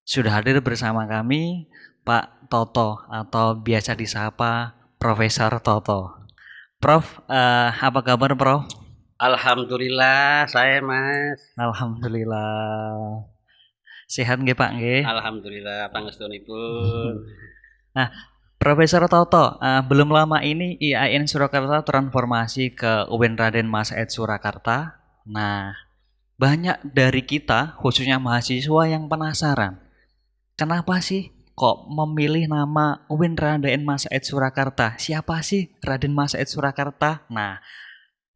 Sudah hadir bersama kami Pak Toto atau biasa disapa Profesor Toto. Prof, apa kabar Prof? Alhamdulillah saya Mas. Alhamdulillah. Sehat nggih Pak nggih? Alhamdulillah pangestunipun. Nah, Profesor Toto, belum lama ini IAIN Surakarta transformasi ke UIN Raden Mas Ed Surakarta. Nah, banyak dari kita, khususnya mahasiswa yang penasaran. Kenapa sih kok memilih nama UIN Raden Mas Ed Surakarta? Siapa sih Raden Mas Ed Surakarta? Nah,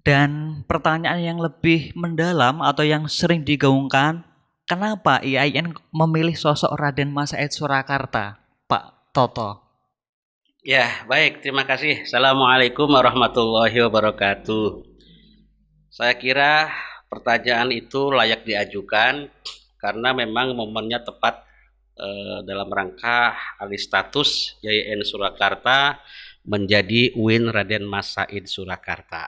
dan pertanyaan yang lebih mendalam atau yang sering digaungkan, kenapa IAIN memilih sosok Raden Mas Ed Surakarta, Pak Toto? Ya, baik, terima kasih. Assalamualaikum warahmatullahi wabarakatuh. Saya kira pertanyaan itu layak diajukan karena memang momennya tepat dalam rangka alih status YIN Surakarta menjadi UIN Raden Mas Said Surakarta.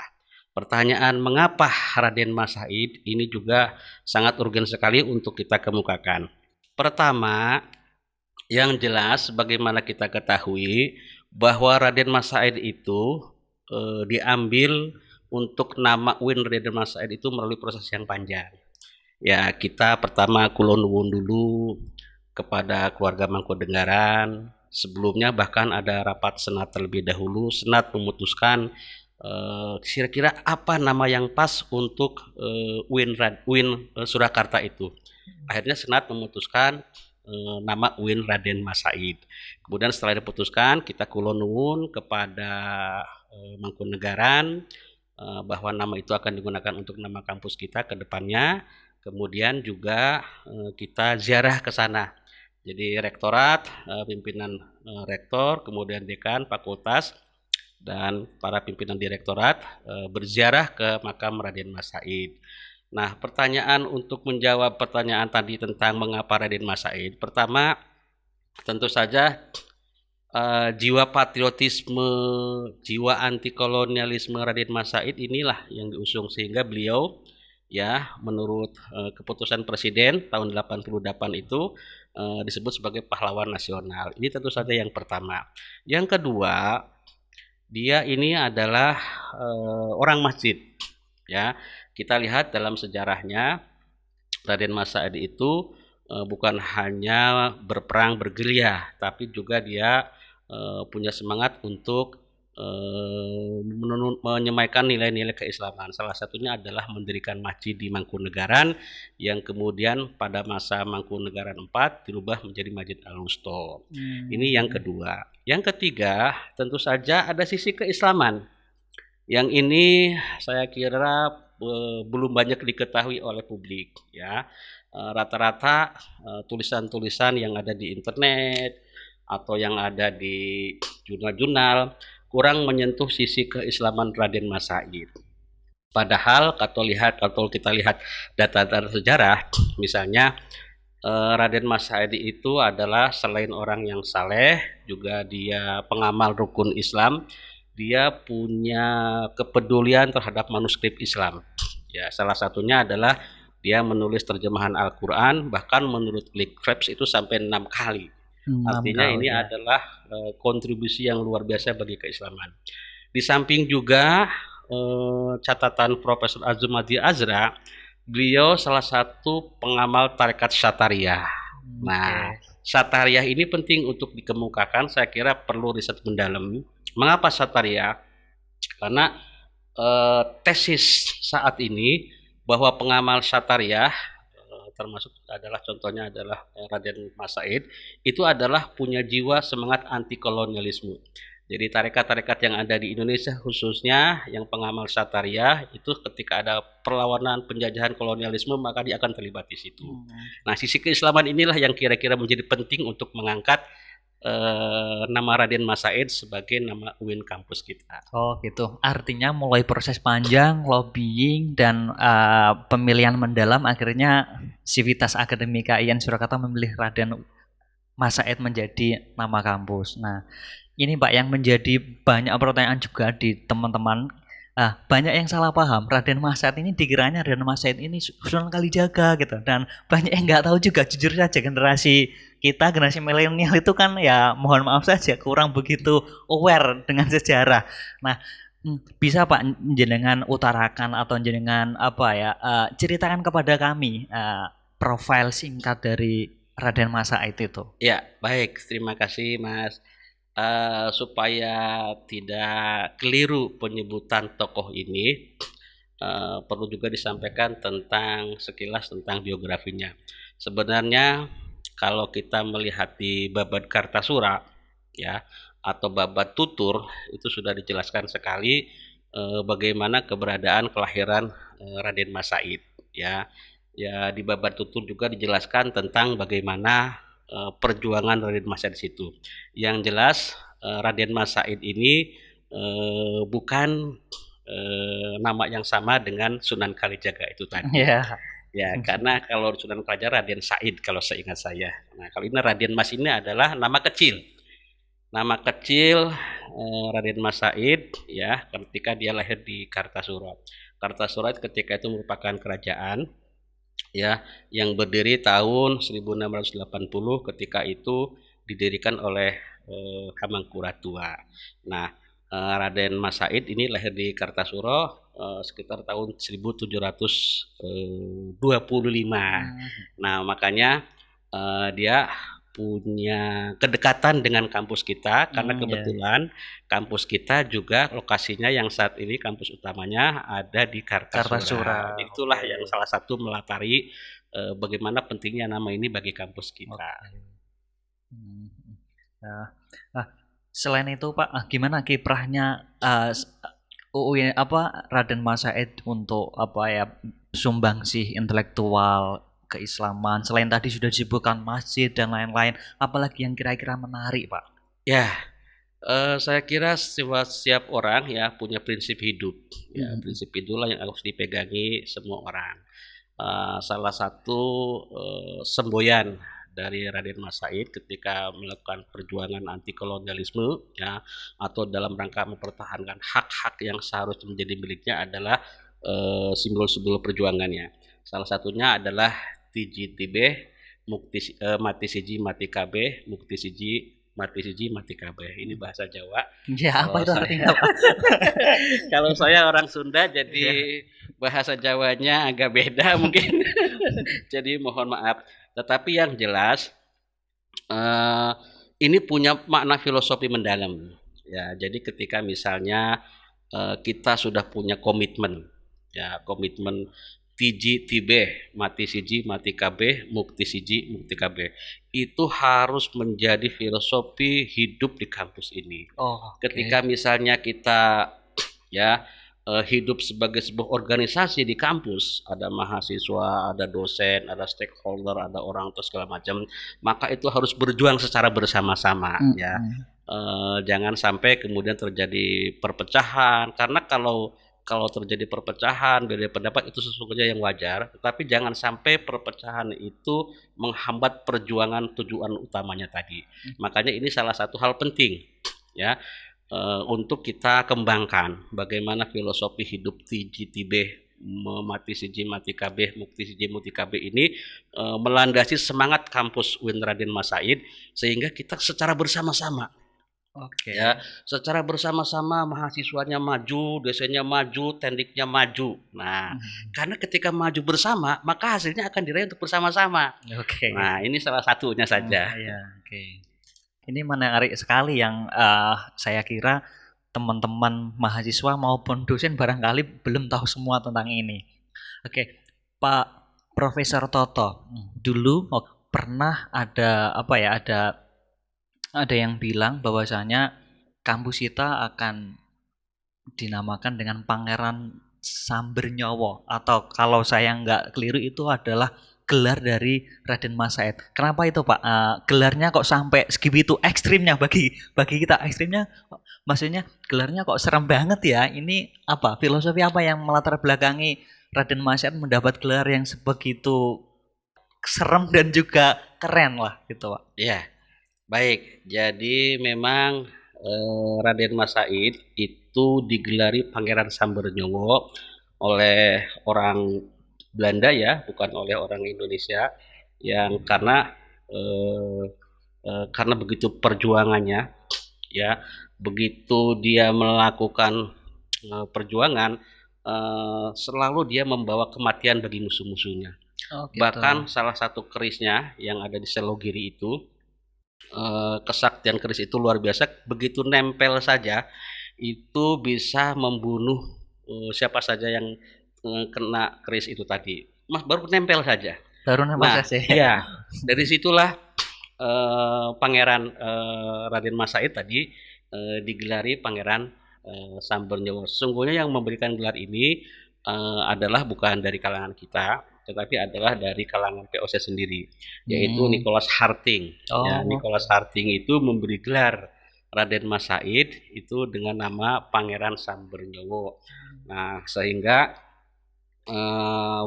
Pertanyaan mengapa Raden Mas Said ini juga sangat urgen sekali untuk kita kemukakan. Pertama, yang jelas bagaimana kita ketahui bahwa Raden Mas Said itu diambil untuk nama UIN Raden Mas Said itu melalui proses yang panjang. Ya, kita pertama kulon nuwun dulu kepada keluarga Mangkunegaran. Sebelumnya bahkan ada rapat senat terlebih dahulu. Senat memutuskan kira-kira apa nama yang pas untuk UIN Surakarta itu. Akhirnya senat memutuskan nama UIN Raden Mas Said. Kemudian setelah diputuskan, kita kulon nuwun kepada Mangkunegaran bahwa nama itu akan digunakan untuk nama kampus kita ke depannya. Kemudian juga kita ziarah ke sana. Jadi rektorat, pimpinan rektor, kemudian dekan, fakultas, dan para pimpinan direktorat berziarah ke makam Raden Mas Said. Nah, pertanyaan untuk menjawab pertanyaan tadi tentang mengapa Raden Mas Said. Pertama, tentu saja jiwa patriotisme, jiwa anti kolonialisme Raden Mas Said inilah yang diusung sehingga beliau ya menurut keputusan Presiden tahun 88 itu disebut sebagai pahlawan nasional. Ini tentu saja yang pertama. Yang kedua, dia ini adalah orang masjid. Ya, kita lihat dalam sejarahnya Raden Mas Said itu bukan hanya berperang bergerilya, tapi juga dia punya semangat untuk menyemaikan nilai-nilai keislaman. Salah satunya adalah mendirikan masjid di Mangkunegaran yang kemudian pada masa Mangkunegaran 4 dirubah menjadi Masjid Al-Wusta. Ini yang kedua. Yang ketiga, tentu saja ada sisi keislaman. Yang ini saya kira belum banyak diketahui oleh publik ya. Rata-rata tulisan-tulisan yang ada di internet atau yang ada di jurnal-jurnal kurang menyentuh sisi keislaman Raden Mas Said. Padahal kalau kita lihat data-data sejarah, misalnya Raden Mas Said itu adalah selain orang yang saleh, juga dia pengamal rukun Islam, dia punya kepedulian terhadap manuskrip Islam. Ya, salah satunya adalah dia menulis terjemahan Al-Quran, bahkan menurut Cliff Krebs itu sampai 6 kali. 6 Artinya kali ini ya. adalah kontribusi yang luar biasa bagi keislaman. Di samping juga catatan Profesor Azumati Azra, beliau salah satu pengamal tarekat Syatariah. Nah, Oke. Syatariah ini penting untuk dikemukakan, saya kira perlu riset mendalam. Mengapa Syatariah? Karena tesis saat ini bahwa pengamal Syatariah termasuk adalah contohnya adalah Raden Mas Said itu adalah punya jiwa semangat anti kolonialisme. Jadi tarekat-tarekat yang ada di Indonesia khususnya yang pengamal Syatariah itu ketika ada perlawanan penjajahan kolonialisme maka dia akan terlibat di situ. Nah, sisi keislaman inilah yang kira-kira menjadi penting untuk mengangkat nama Raden Mas Said sebagai nama UIN kampus kita. Oh gitu. Artinya mulai proses panjang, lobbying dan pemilihan mendalam akhirnya Civitas Akademika IAIN Surakarta memilih Raden Mas Said menjadi nama kampus. Nah, ini Pak yang menjadi banyak pertanyaan juga di teman-teman. Banyak yang salah paham. Raden Mas Said ini dikiranya Raden Mas Said ini Sunan Kalijaga gitu. Dan banyak yang nggak tahu juga, jujur saja generasi kita generasi milenial itu kan ya mohon maaf saja kurang begitu aware dengan sejarah. Nah, bisa Pak jenengan utarakan atau jenengan apa ya ceritakan kepada kami profil singkat dari Raden Mas Said itu. Ya, baik. Terima kasih, Mas. Supaya tidak keliru penyebutan tokoh ini, perlu juga disampaikan tentang sekilas tentang biografinya. Sebenarnya kalau kita melihat di Babad Kartasura ya atau Babad Tutur itu sudah dijelaskan sekali bagaimana keberadaan kelahiran Raden Mas Said ya. Ya di Babad Tutur juga dijelaskan tentang bagaimana perjuangan Raden Mas Said di situ. Yang jelas Raden Mas Said ini bukan nama yang sama dengan Sunan Kalijaga itu tadi. Ya. Ya, karena kalau Sunan Kalijaga Raden Said kalau seingat saya. Nah, kalau ini Raden Mas ini adalah nama kecil. Nama kecil Raden Mas Said ya, ketika dia lahir di Kartasura. Kartasura ketika itu merupakan kerajaan ya yang berdiri tahun 1680 ketika itu didirikan oleh Hamengkuratua. Nah, Raden Mas Said ini lahir di Kartasura sekitar tahun 1725. Nah, makanya dia punya kedekatan dengan kampus kita karena kebetulan kampus kita juga lokasinya yang saat ini kampus utamanya ada di Kartasura. Itulah yang salah satu melatari bagaimana pentingnya nama ini bagi kampus kita. Selain itu Pak, gimana kiprahnya Raden Mas Said untuk sumbangsih intelektual keislaman, selain tadi sudah disebutkan masjid dan lain-lain, apalagi yang kira-kira menarik Pak? Ya, saya kira setiap orang ya punya prinsip hidup ya, prinsip itulah yang harus dipegangi semua orang. Salah satu semboyan dari Raden Mas Said ketika melakukan perjuangan anti kolonialisme ya atau dalam rangka mempertahankan hak-hak yang seharusnya menjadi miliknya adalah simbol-simbol perjuangannya. Salah satunya adalah Tiji Tibeh, mati siji mati kabeh, mukti siji mati kabeh. Ini bahasa Jawa. Ya, apa itu artinya Pak? Kalau saya orang Sunda jadi bahasa Jawanya agak beda mungkin. Jadi mohon maaf. Tetapi yang jelas ini punya makna filosofi mendalam. Ya, jadi ketika misalnya kita sudah punya komitmen, ya komitmen Tiji Tibeh, mati siji mati kabeh, mukti siji mukti kabeh. Itu harus menjadi filosofi hidup di kampus ini. Ketika misalnya kita ya hidup sebagai sebuah organisasi di kampus, ada mahasiswa, ada dosen, ada stakeholder, ada orang tua segala macam, maka itu harus berjuang secara bersama-sama ya. Jangan sampai kemudian terjadi perpecahan, karena kalau terjadi perpecahan, beda pendapat itu sesungguhnya yang wajar, tetapi jangan sampai perpecahan itu menghambat perjuangan tujuan utamanya tadi. Makanya ini salah satu hal penting ya untuk kita kembangkan bagaimana filosofi hidup Tiji Tibeh, mati siji mati kabeh, mukti siji mukti kabeh ini melandasi semangat kampus UIN Raden Mas Said sehingga kita secara bersama-sama ya, secara bersama-sama mahasiswanya maju, dosennya maju, tendiknya maju. Nah, karena ketika maju bersama, maka hasilnya akan diraih untuk bersama-sama. Nah, ini salah satunya saja. Ini menarik sekali yang saya kira teman-teman mahasiswa maupun dosen barangkali belum tahu semua tentang ini. Pak Profesor Toto, dulu pernah ada yang bilang bahwasanya kampus kita akan dinamakan dengan Pangeran Sambernyowo, atau kalau saya nggak keliru itu adalah gelar dari Raden Mas Said. Kenapa itu Pak? Gelarnya kok sampai segitu ekstrimnya bagi kita? Ekstrimnya maksudnya gelarnya kok serem banget ya? Ini apa? Filosofi apa yang melatar belakangi Raden Mas Said mendapat gelar yang sebegitu serem dan juga keren lah gitu Pak? Ya. Baik, jadi memang Raden Mas Said itu digelari Pangeran Sambernyowo oleh orang Belanda ya, bukan oleh orang Indonesia, yang karena eee karena begitu perjuangannya, ya, begitu dia melakukan, perjuangan, selalu dia membawa kematian bagi musuh-musuhnya. Oh gitu. Bahkan salah satu kerisnya yang ada di Selogiri itu, kesaktian keris itu luar biasa, begitu nempel saja, itu bisa membunuh, siapa saja yang, kena keris itu tadi. Mas, baru nempel saja. Baru nembak Nah, saja ya? iya, dari situlah, Pangeran, Raden Mas Said tadi, digelari Pangeran, Sambernyowo. Sesungguhnya yang memberikan gelar ini, adalah bukan dari kalangan kita, tetapi adalah dari kalangan POC sendiri, yaitu Hmm. Nicholas Harting. Ya, Oh. Nicholas Harting itu memberi gelar Raden Mas Said itu dengan nama Pangeran Sambernyowo. Nah, sehingga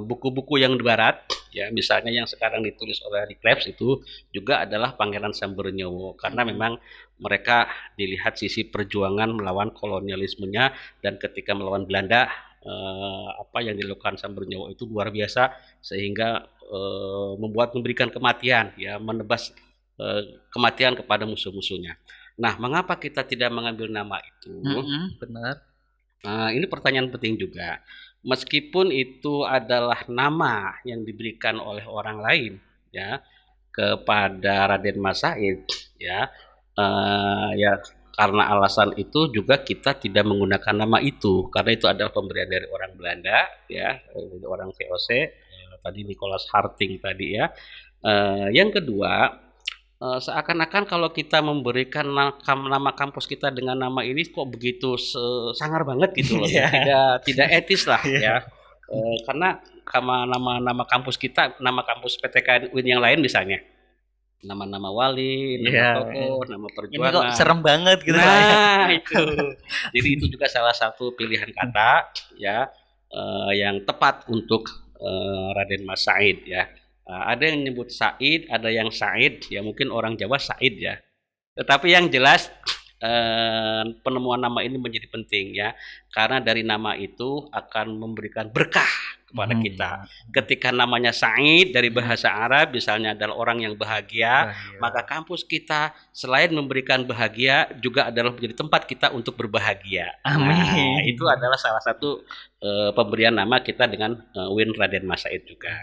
buku-buku yang di barat, ya misalnya yang sekarang ditulis oleh Rick Krebs itu juga adalah Pangeran Sambernyowo karena Mhm. memang mereka dilihat sisi perjuangan melawan kolonialismenya dan ketika melawan Belanda apa yang dilakukan Sambernyowo itu luar biasa sehingga memberikan kematian ya menebas kematian kepada musuh-musuhnya. Nah, mengapa kita tidak mengambil nama itu? Mhm, bener. Nah, ini pertanyaan penting juga. Meskipun itu adalah nama yang diberikan oleh orang lain, ya, kepada Raden Mas Said, ya, ya karena alasan itu juga kita tidak menggunakan nama itu, karena itu adalah pemberian dari orang Belanda, ya, orang VOC, tadi Nicholas Harting tadi ya. Yang kedua, seakan-akan kalau kita memberikan nama kampus kita dengan nama ini kok begitu sangar banget gitu loh ya, Iya. tidak etis lah Iya. ya, karena nama-nama kampus kita, nama kampus PTKN UIN yang lain misalnya, nama-nama wali, nama Iya, tokoh, nama ini kok perjuangan. serem banget gitu Pak ya? Nah itu, jadi itu juga salah satu pilihan kata ya, yang tepat untuk, Raden Mas Said ya. Ada yang nyebut Said, ada yang Said, ya mungkin orang Jawa Said ya. Tetapi yang jelas, penemuan nama ini menjadi penting ya, karena dari nama itu akan memberikan berkah kepada Mhm. kita. Ketika namanya Said dari bahasa Arab misalnya adalah orang yang bahagia, Bahagia. maka kampus kita selain memberikan bahagia juga adalah menjadi tempat kita untuk berbahagia. Nah, Amin. itu adalah salah satu, pemberian nama kita dengan, UIN Raden Mas Said juga.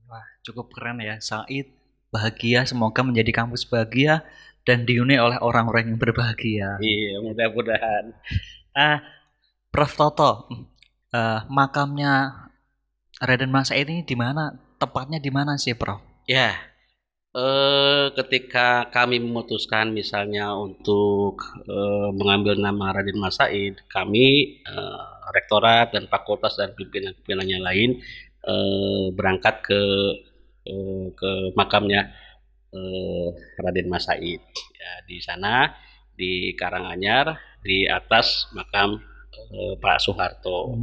Wah, cukup keren ya. Said bahagia, semoga menjadi kampus bahagia dan dihuni oleh orang-orang yang berbahagia. Iya, mudah-mudahan. Ah, Prof Toto, makamnya Raden Mas Said ini di mana? Tepatnya di mana sih, Prof? Ya, ketika kami memutuskan misalnya untuk, mengambil nama Raden Mas Said, kami, rektorat dan fakultas dan pimpinan-pimpinan yang lain, berangkat ke makamnya, Raden Mas Said. Ya, di sana, di Karanganyar, di atas makam, Pak Soeharto.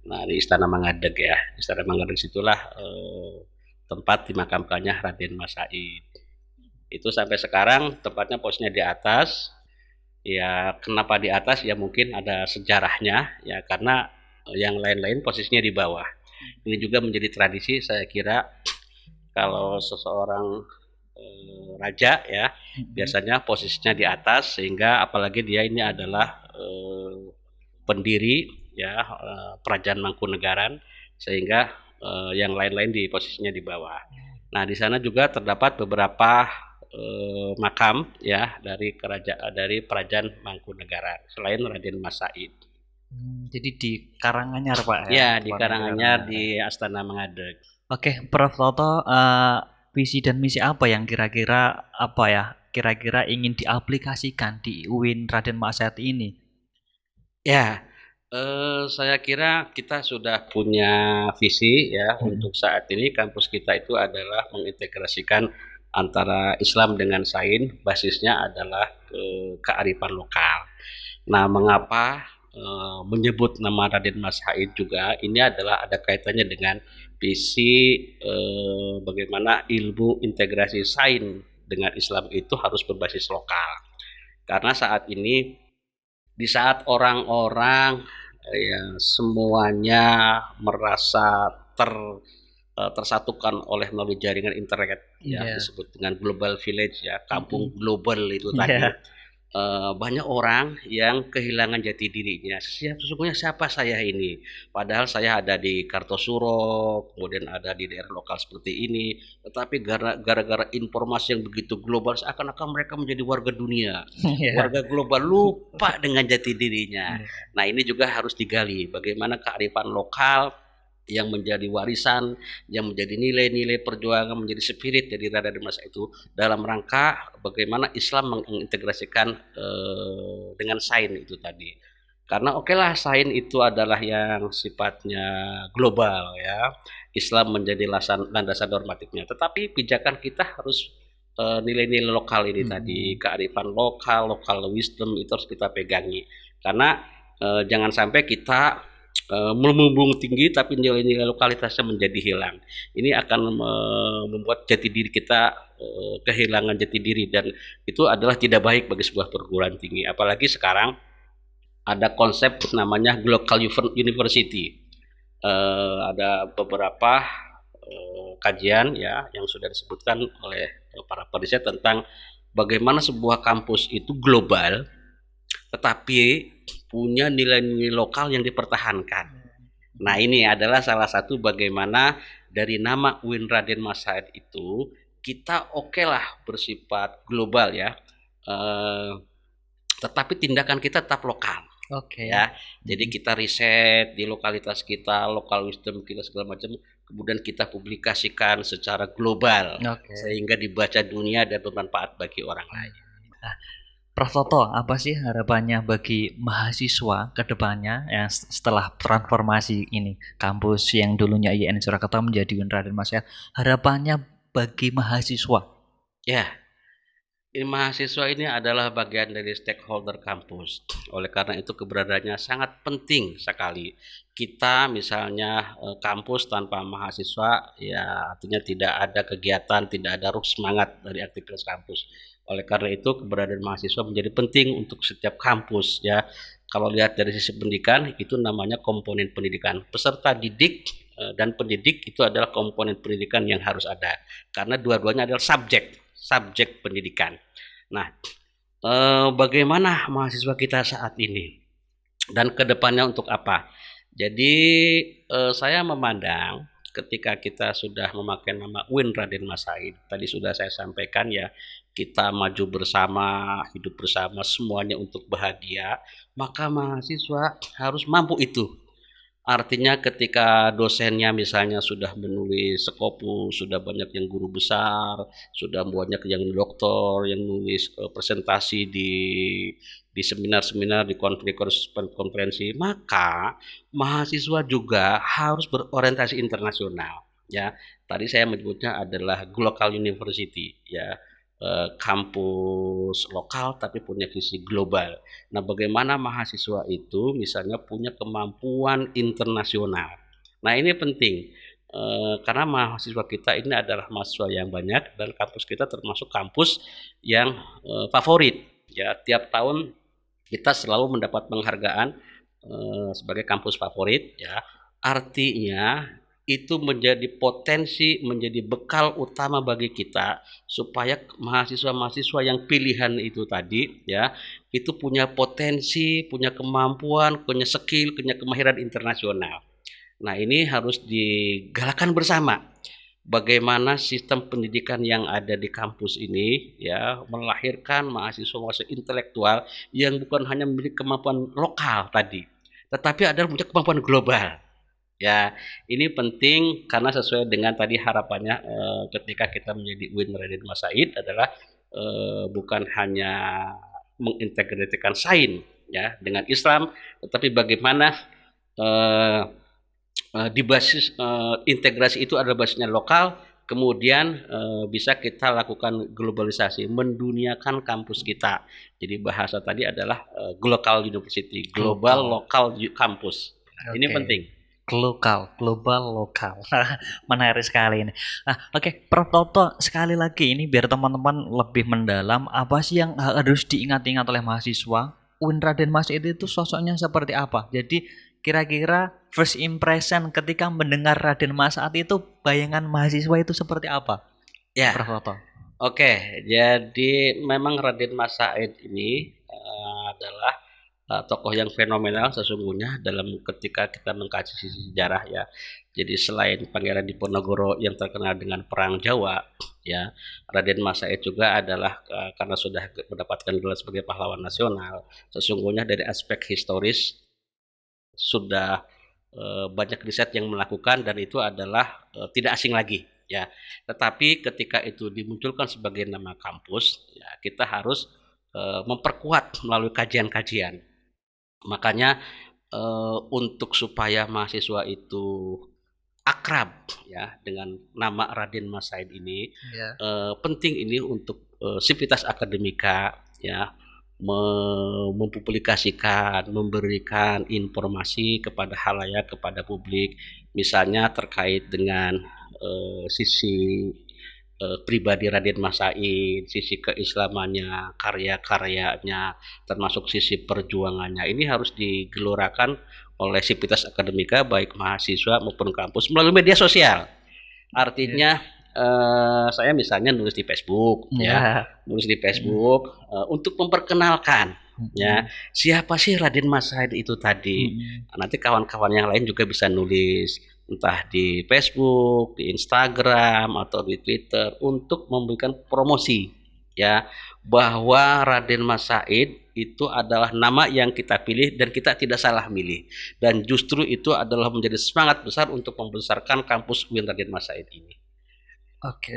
Nah, di Istana Mangadeg ya. Istana Mangadeg situlah tempat dimakamkannya Raden Mas Said. Itu sampai sekarang tempatnya posisinya di atas. Ya, kenapa di atas? Ya mungkin ada sejarahnya ya karena yang lain-lain posisinya di bawah. Ini juga menjadi tradisi saya kira kalau seseorang raja ya biasanya posisinya di atas sehingga apalagi dia ini adalah pendiri ya kerajaan Mangkunegaran sehingga yang lain-lain di posisinya di bawah. Nah, di sana juga terdapat beberapa makam ya dari kerajaan Mangkunegaran selain Raden Mas Said. Jadi di Karanganyar, Pak ya? Ya, di Tepatnya Karanganyar di Astana Mangadeg. Oke, Prof Toto, visi dan misi apa yang kira-kira apa ya? Kira-kira ingin diaplikasikan di UIN Raden Mas Said ini? Ya, saya kira kita sudah punya visi ya untuk saat ini kampus kita itu adalah mengintegrasikan antara Islam dengan Sains, basisnya adalah kearifan lokal. Nah, mengapa menyebut nama Raden Mas Said juga ini adalah ada kaitannya dengan visi bagaimana ilmu integrasi Sains dengan Islam itu harus berbasis lokal. Karena saat ini di saat orang-orang ya semuanya merasa tersatukan oleh melalui jaringan internet ya, Iya. disebut dengan global village ya, kampung Mhm. global itu tadi. Iya. Banyak orang yang kehilangan jati dirinya. Sesungguhnya siapa saya ini? Padahal saya ada di Kartosuro, kemudian ada di daerah lokal seperti ini, tetapi gara-gara informasi yang begitu global, seakan-akan mereka menjadi warga dunia. Iya. Warga global lupa dengan jati dirinya. Iya. Nah, ini juga harus digali, bagaimana kearifan lokal yang menjadi warisan, yang menjadi nilai-nilai perjuangan, menjadi spirit dari Raden Mas itu dalam rangka bagaimana Islam mengintegrasikan dengan sains itu tadi. Karena oke lah sains itu adalah yang sifatnya global ya. Islam menjadi landasan normatifnya. Tetapi pijakan kita harus nilai-nilai lokal ini tadi, Mhm. kearifan lokal, local wisdom itu harus kita pegangi. Karena jangan sampai kita melambung tinggi tapi nilai-nilai lokalitasnya menjadi hilang. Ini akan membuat jati diri kita kehilangan jati diri, dan itu adalah tidak baik bagi sebuah perguruan tinggi. Apalagi sekarang ada konsep namanya Global University. Ada beberapa kajian ya yang sudah disebutkan oleh para periset tentang bagaimana sebuah kampus itu global tetapi punya nilai-nilai lokal yang dipertahankan. Nah, ini adalah salah satu bagaimana dari nama UIN Raden Mas Said itu kita oke lah bersifat global ya, eh, tetapi tindakan kita tetap lokal Oke. ya. Jadi kita riset di lokalitas kita, lokal wisdom kita segala macam, kemudian kita publikasikan secara global Oke. sehingga dibaca dunia dan bermanfaat bagi orang lain. Nah, Prof. Toto, apa sih harapannya bagi mahasiswa ke depannya yang setelah transformasi ini, kampus yang dulunya IAIN Surakarta menjadi UIN Raden Mas Said, harapannya bagi mahasiswa? Ya, mahasiswa ini adalah bagian dari stakeholder kampus. Oleh karena itu keberadaannya sangat penting sekali. Kita misalnya kampus tanpa mahasiswa ya artinya tidak ada kegiatan, tidak ada ruh semangat dari aktivitas kampus. Oleh karena itu keberadaan mahasiswa menjadi penting untuk setiap kampus ya. Kalau lihat dari sisi pendidikan itu namanya komponen pendidikan. Peserta didik dan pendidik itu adalah komponen pendidikan yang harus ada. Karena dua-duanya adalah subjek pendidikan. Nah, bagaimana mahasiswa kita saat ini dan kedepannya untuk apa? Jadi saya memandang ketika kita sudah memakai nama UIN Raden Mas Said, tadi sudah saya sampaikan ya, kita maju bersama, hidup bersama, semuanya untuk bahagia, maka mahasiswa harus mampu itu. Artinya ketika dosennya misalnya sudah menulis Scopus, sudah banyak yang guru besar, sudah banyak yang doktor yang nulis presentasi di seminar-seminar, di konferensi, maka mahasiswa juga harus berorientasi internasional. Ya, tadi saya menyebutnya adalah Global University, ya, kampus lokal tapi punya visi global. Nah, bagaimana mahasiswa itu misalnya punya kemampuan internasional. Nah, ini penting karena mahasiswa kita ini adalah mahasiswa yang banyak dan kampus kita termasuk kampus yang favorit. Ya, tiap tahun kita selalu mendapat penghargaan sebagai kampus favorit. Ya, artinya itu menjadi potensi, menjadi bekal utama bagi kita supaya mahasiswa-mahasiswa yang pilihan itu tadi ya itu punya potensi, punya kemampuan, punya skill, punya kemahiran internasional. Nah, ini harus digalakkan bersama. Bagaimana sistem pendidikan yang ada di kampus ini ya melahirkan mahasiswa-mahasiswa intelektual yang bukan hanya memiliki kemampuan lokal tadi, tetapi adalah punya kemampuan global. Ya, ini penting karena sesuai dengan tadi harapannya ketika kita menjadi UIN Raden Mas Said adalah bukan hanya mengintegrasikan sains ya dengan Islam, tetapi bagaimana eh, di basis integrasi itu adalah basisnya lokal, kemudian bisa kita lakukan globalisasi, menduniakan kampus kita. Jadi bahasa tadi adalah global university, global Global. lokal kampus. Nah, ini Oke. penting. Lokal, global, lokal. Menarik sekali ini. Nah, oke, Prof. Toto, sekali lagi ini biar teman-teman lebih mendalam, apa sih yang harus diingat-ingat oleh mahasiswa? UIN Raden Mas itu sosoknya seperti apa? Jadi Kira-kira first impression ketika mendengar Raden Mas Said itu bayangan mahasiswa itu seperti apa, Ya, Prof. Toto? oke. Jadi memang Raden Mas Said ini adalah tokoh yang fenomenal sesungguhnya dalam ketika kita mengkaji sejarah ya. Jadi selain Pangeran Diponegoro yang terkenal dengan Perang Jawa, ya Raden Mas Said juga adalah karena sudah mendapatkan gelar sebagai pahlawan nasional. Sesungguhnya dari aspek historis sudah banyak riset yang melakukan dan itu adalah tidak asing lagi ya. Tetapi ketika itu dimunculkan sebagai nama kampus, ya kita harus memperkuat melalui kajian-kajian. Makanya untuk supaya mahasiswa itu akrab ya dengan nama Raden Mas Said ini, Ya. penting ini untuk sivitas akademika ya mempublikasikan, memberikan informasi kepada halayak, kepada publik, misalnya terkait dengan sisi pribadi Raden Mas Said, sisi keislamannya, karya-karyanya, termasuk sisi perjuangannya. Ini harus digelorakan oleh sivitas akademika baik mahasiswa maupun kampus melalui media sosial. Artinya saya misalnya nulis di Facebook ya, nulis di Facebook untuk memperkenalkan ya siapa sih Raden Mas Said itu tadi. Nanti kawan-kawan yang lain juga bisa nulis entah di Facebook, di Instagram atau di Twitter untuk memberikan promosi ya bahwa Raden Mas Said itu adalah nama yang kita pilih dan kita tidak salah milih, dan justru itu adalah menjadi semangat besar untuk membesarkan kampus UIN Raden Mas Said ini. Oke.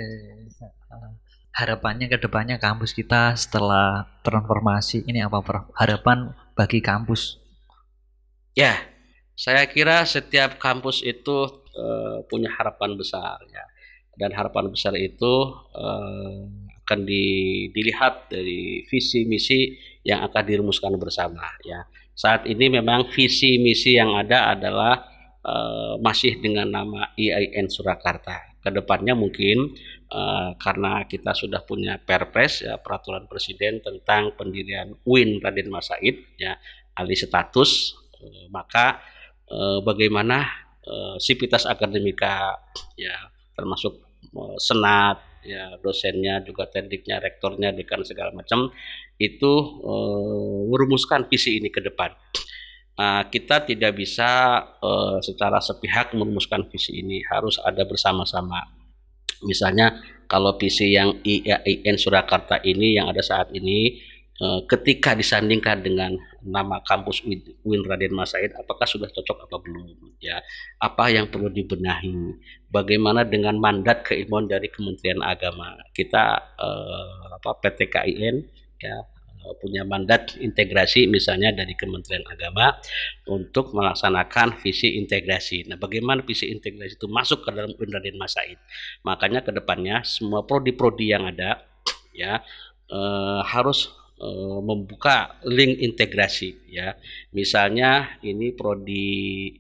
Harapannya ke depannya kampus kita setelah transformasi ini apa, Prof? Harapan bagi kampus. Ya, saya kira setiap kampus itu punya harapan besar ya. Dan harapan besar itu akan dilihat dari visi misi yang akan dirumuskan bersama ya. Saat ini memang visi misi yang ada adalah masih dengan nama IAIN Surakarta. Kedepannya mungkin karena kita sudah punya Perpres ya, peraturan presiden tentang pendirian UIN Raden Mas Said ya, alih status, maka bagaimana sivitas akademika ya termasuk senat ya, dosennya juga tekniknya, rektornya, dekan segala macam itu merumuskan visi ini ke depan. Kita tidak bisa secara sepihak merumuskan visi ini, harus ada bersama-sama. Misalnya kalau visi yang IAIN Surakarta ini yang ada saat ini ketika disandingkan dengan nama kampus UIN Raden Mas Said, apakah sudah cocok apa belum ya? Apa yang perlu dibenahi? Bagaimana dengan mandat keilmuan dari Kementerian Agama? Kita PT KIN ya punya mandat integrasi misalnya dari Kementerian Agama untuk melaksanakan visi integrasi. Nah, bagaimana visi integrasi itu masuk ke dalam UIN Raden Mas Said? Makanya kedepannya semua prodi-prodi yang ada ya harus membuka link integrasi ya. Misalnya ini prodi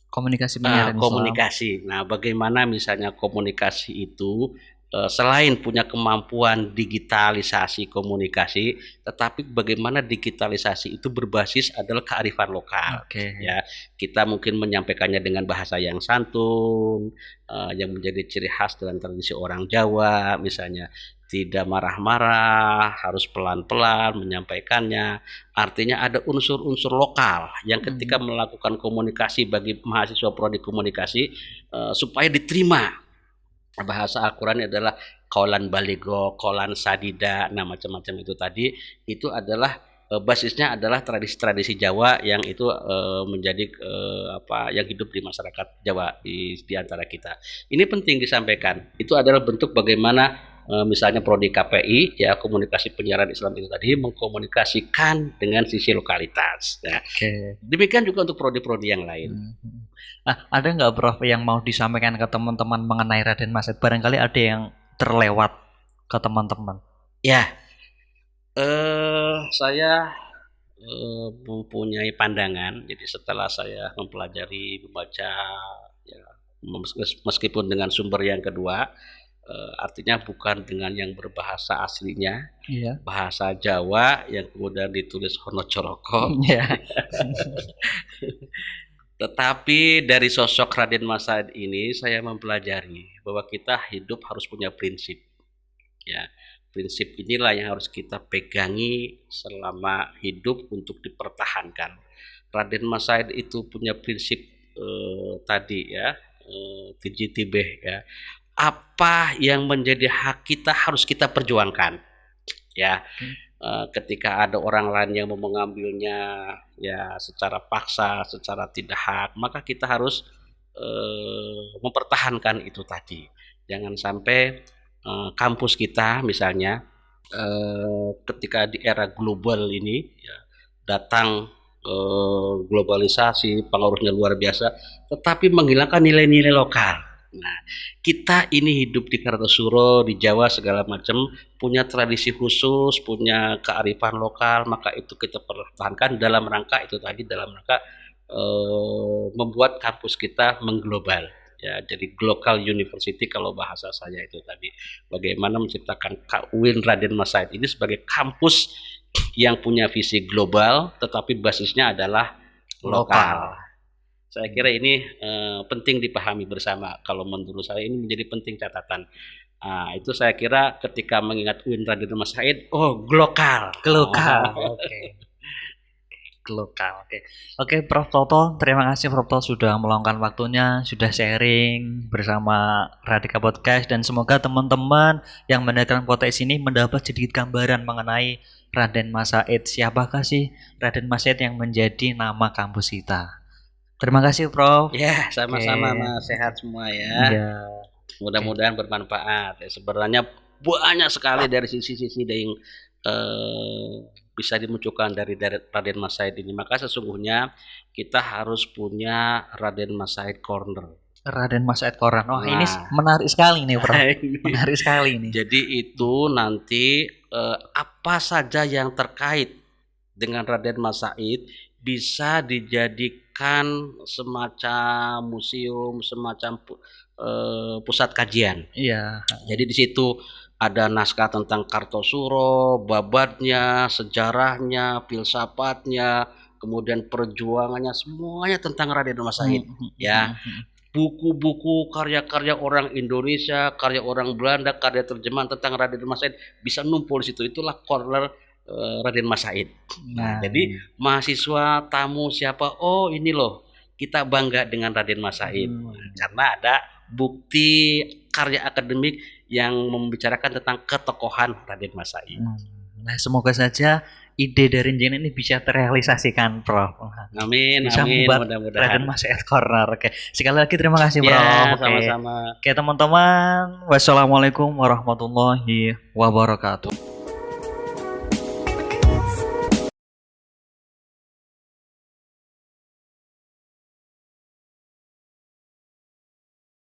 Komunikasi penyiaran Islam. komunikasi. Nah, bagaimana misalnya komunikasi itu selain punya kemampuan digitalisasi komunikasi, tetapi bagaimana digitalisasi itu berbasis adalah kearifan lokal. Ya, kita mungkin menyampaikannya dengan bahasa yang santun, yang menjadi ciri khas dan tradisi orang Jawa, misalnya tidak marah-marah, harus pelan-pelan menyampaikannya. Artinya ada unsur-unsur lokal yang ketika melakukan komunikasi bagi mahasiswa prodi komunikasi supaya diterima. Bahasa Al-Quran adalah kaulan baligo, kaulan sadida, nah macam-macam itu tadi, itu adalah basisnya adalah tradisi-tradisi Jawa yang itu menjadi yang hidup di masyarakat Jawa di antara kita. Ini penting disampaikan. Itu adalah bentuk bagaimana misalnya prodi KPI ya, komunikasi penyiaran Islam itu tadi mengkomunikasikan dengan sisi lokalitas. Ya. Demikian juga untuk prodi-prodi yang lain. Ada nggak, Prof, yang mau disampaikan ke teman-teman mengenai Raden Mas Said? Barangkali ada yang terlewat ke teman-teman. Ya, saya mempunyai pandangan. Jadi setelah saya mempelajari, membaca, ya, meskipun dengan sumber yang kedua, artinya bukan dengan yang berbahasa aslinya, Iya. bahasa Jawa yang kemudian ditulis Honocoroko. Iya. Tetapi dari sosok Raden Mas Said ini saya mempelajari bahwa kita hidup harus punya prinsip. Ya, prinsip inilah yang harus kita pegangi selama hidup untuk dipertahankan. Raden Mas Said itu punya prinsip tadi ya, tijitibeh ya. Apa yang menjadi hak kita harus kita perjuangkan. Ya, ketika ada orang lain yang mau mengambilnya ya secara paksa, secara tidak hak, maka kita harus mempertahankan itu tadi. Jangan sampai kampus kita misalnya ketika di era global ini ya, datang globalisasi, pengaruhnya luar biasa, tetapi menghilangkan nilai-nilai lokal. Nah, kita ini hidup di Kartosuro, di Jawa segala macam, punya tradisi khusus, punya kearifan lokal, maka itu kita pertahankan dalam rangka itu tadi, dalam rangka membuat kampus kita mengglobal. Ya, jadi global university kalau bahasa saya itu tadi. Bagaimana menciptakan UIN Raden Mas Said ini sebagai kampus yang punya visi global, tetapi basisnya adalah lokal. Saya kira ini penting dipahami bersama. Kalau menurut saya ini menjadi penting catatan. Itu saya kira ketika mengingat UIN Raden Mas Said, global. Oke. Lokal. Oke, Prof Toto, terima kasih Prof Toto sudah meluangkan waktunya, sudah sharing bersama Radika Podcast, dan semoga teman-teman yang mendengarkan podcast ini mendapat sedikit gambaran mengenai Raden Mas Said. Siapakah sih Raden Mas Said yang menjadi nama kampus kita? Terima kasih Prof. Ya, sama-sama Mas, sehat semua ya. Ya. Mudah-mudahan bermanfaat. Ya, sebenarnya banyak sekali dari sisi-sisi yang bisa dimunculkan dari Raden Mas Said ini. Maka sesungguhnya kita harus punya Raden Mas Said Corner. Raden Mas Said Corner. Ini menarik sekali nih, Bro. Menarik sekali ini. Jadi itu nanti apa saja yang terkait dengan Raden Mas Said bisa dijadikan semacam museum, semacam pusat kajian. Iya. Jadi di situ ada naskah tentang Kartosuro, babatnya, sejarahnya, filsafatnya, kemudian perjuangannya, semuanya tentang Raden Mas Said. Ya, buku-buku karya-karya orang Indonesia, karya orang Belanda, karya terjemahan tentang Raden Mas Said bisa numpul di situ. Itulah corner Raden Mas Said. Nah, jadi mahasiswa, tamu siapa? Oh, ini loh, kita bangga dengan Raden Mas Said karena ada bukti karya akademik yang membicarakan tentang ketokohan Raden Mas Said. Nah, semoga saja ide dari Njen ini bisa terrealisasikan, Prof. Amin, bisa amin, mudah-mudahan. Raden Mas Said Corner. Oke, sekali lagi terima kasih, Prof. Ya, sama-sama. Oke, teman-teman, wassalamualaikum warahmatullahi wabarakatuh.